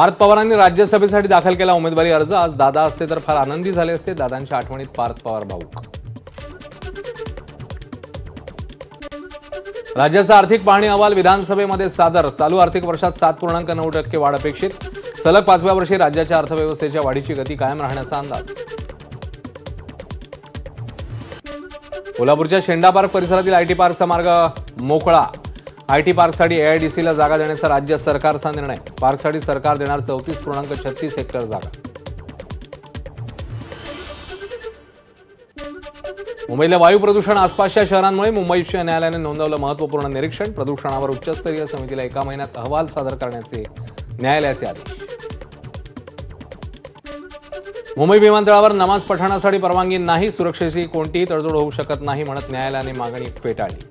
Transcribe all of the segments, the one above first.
पार्थ पवारांनी राज्यसभेसाठी दाखल केला उमेदवारी अर्ज। आज दादा असते तर फार आनंदी झाले असते। दादांच्या आठवणीत पार्थ पवार भाऊक। राज्याचा आर्थिक पाहणी अहवाल विधानसभेमध्ये सादर। चालू आर्थिक वर्षात 7.9% वाढ अपेक्षित। सलग 5व्या वर्षी राज्याच्या अर्थव्यवस्थेच्या वाढीची गती कायम राहण्याचा अंदाज। कोल्हापूरच्या शेंडा पार्क परिसरातील आयटी पार्कचा मार्ग मोकळा। आयटी पार्कसाठी एआयडीसीला जागा देण्याचा राज्य सरकारचा निर्णय। पार्कसाठी सरकार देणार 34.36 हेक्टर जागा। मुंबईतल्या वायू प्रदूषण आसपासच्या शहरांमुळे मुंबई उच्च न्यायालयाने नोंदवलं महत्त्वपूर्ण निरीक्षण। प्रदूषणावर उच्चस्तरीय समितीला 1 महिन्यात अहवाल सादर करण्याचे न्यायालयाचे आदेश। मुंबई विमानतळावर नमाज पठणासाठी परवानगी नाही। सुरक्षेची कोणतीही तडजोड होऊ शकत नाही म्हणत न्यायालयाने मागणी फेटाळली।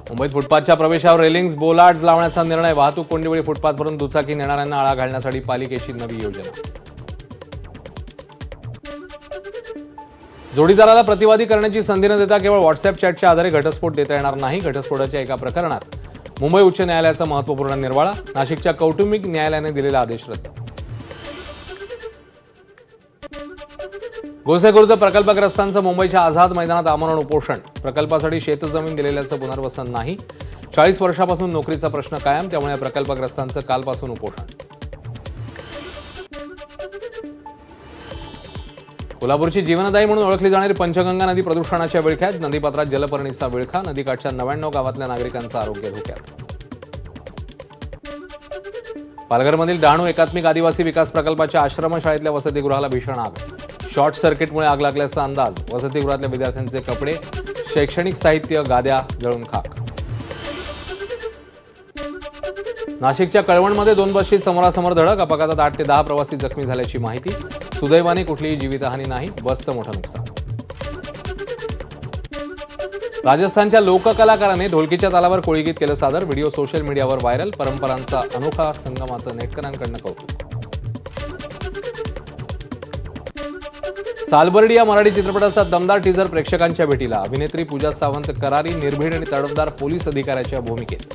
मुंबईत फुटपाथच्या प्रवेशावर रेलिंग्स बोलार्ड्स लावण्याचा निर्णय। वाहतूक कोंडीमुळे फुटपाथवरून दुचाकी नेणाऱ्यांना आळा घालण्यासाठी पालिकेची नवी योजना। जोडीदाराला प्रतिवादी करण्याची संधी न देता केवळ व्हॉट्सअॅप चॅटच्या आधारे घटस्फोट देता येणार नाही। घटस्फोटाच्या एका प्रकरणात मुंबई उच्च न्यायालयाचा महत्त्वपूर्ण निर्वाळा। नाशिकच्या कौटुंबिक न्यायालयाने दिलेला आदेश रद्द। गोसेखुर्द प्रकल्पग्रस्तांचं मुंबईच्या आझाद मैदानात आमरण उपोषण। प्रकल्पासाठी शेतजमीन दिलेल्याचं पुनर्वसन नाही। 40 वर्षापासून नोकरीचा प्रश्न कायम, त्यामुळे प्रकल्पग्रस्तांचं कालपासून उपोषण। कोल्हापूरची जीवनदायी म्हणून ओळखली जाणारी पंचगंगा नदी प्रदूषणाच्या विळख्यात। नदीपात्रात जलपर्णीचा विळखा। नदीकाठच्या 99 गावातल्या नागरिकांचं आरोग्य धोक्यात। पालघरमधील डहाणू एकात्मिक आदिवासी विकास प्रकल्पाच्या आश्रमशाळेतल्या वसतिगृहाला भीषण आग। शॉर्ट सर्किटमुळे आग लागल्याचा अंदाज। वसतिगृहातल्या विद्यार्थ्यांचे कपडे, शैक्षणिक साहित्य, गाद्या जळून खाक। नाशिकच्या कळवणमध्ये 2 बसची समोरासमोर धडक। अपघातात 8 ते 10 प्रवासी जखमी झाल्याची माहिती। सुदैवाने कुठलीही जीवितहानी नाही, बसचं मोठं नुकसान। राजस्थानच्या लोककलाकाराने ढोलकीच्या तालावर कोळीगीत केलं सादर। व्हिडिओ सोशल मीडियावर व्हायरल। परंपरांचा अनोखा संगमाचं नेटकरांकडनं कौतुक। सालबर्डी या मराठी चित्रपटाचा दमदार टीझर प्रेक्षकांच्या भेटीला। अभिनेत्री पूजा सावंत करारी, निर्भीड आणि तडफदार पोलीस अधिकाऱ्याच्या भूमिकेत।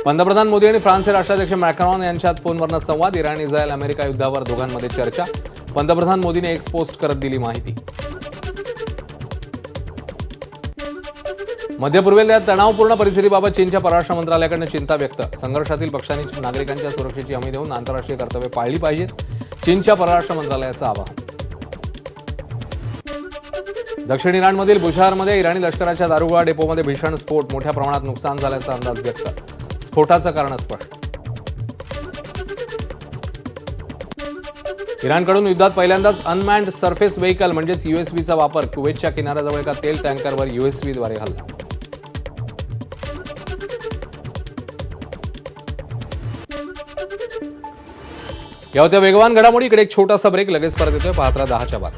पंतप्रधान मोदी आणि फ्रान्सचे राष्ट्राध्यक्ष मॅक्रॉन यांच्यात फोनवरनं संवाद। इराण, इस्रायल, अमेरिका युद्धावर दोघांमध्ये चर्चा। पंतप्रधान मोदीने एक्स पोस्ट करत दिली माहिती। मध्य पूर्वेतल्या तणावपूर्ण परिस्थितीबाबत चीनच्या परराष्ट्र मंत्रालयाकडून चिंता व्यक्त। संघर्षातील पक्षांनी नागरिकांच्या सुरक्षेची हमी देऊन आंतरराष्ट्रीय कर्तव्ये पाळली पाहिजेत, चीनच्या परराष्ट्र मंत्रालयाचं आवाहन। दक्षिण इराणमधील बुशाहरमध्ये इराणी लष्कराच्या दारुगोळा डेपोमध्ये भीषण स्फोट। मोठ्या प्रमाणात नुकसान झाल्याचा अंदाज व्यक्त। स्फोटाचं कारण स्पष्ट। इराणकडून युद्धात पहिल्यांदाच अनमॅन्ड सरफेस व्हेकल म्हणजेच यूएसव्हीचा वापर। कुवेतच्या किनाऱ्याजवळ एका तेल टँकरवर यूएसव्हीद्वारे हल्ला। या होत्या वेगवान घडामोडी। इकडे एक छोटासा ब्रेक, लगेच परत येतोय 10:10च्या बाद।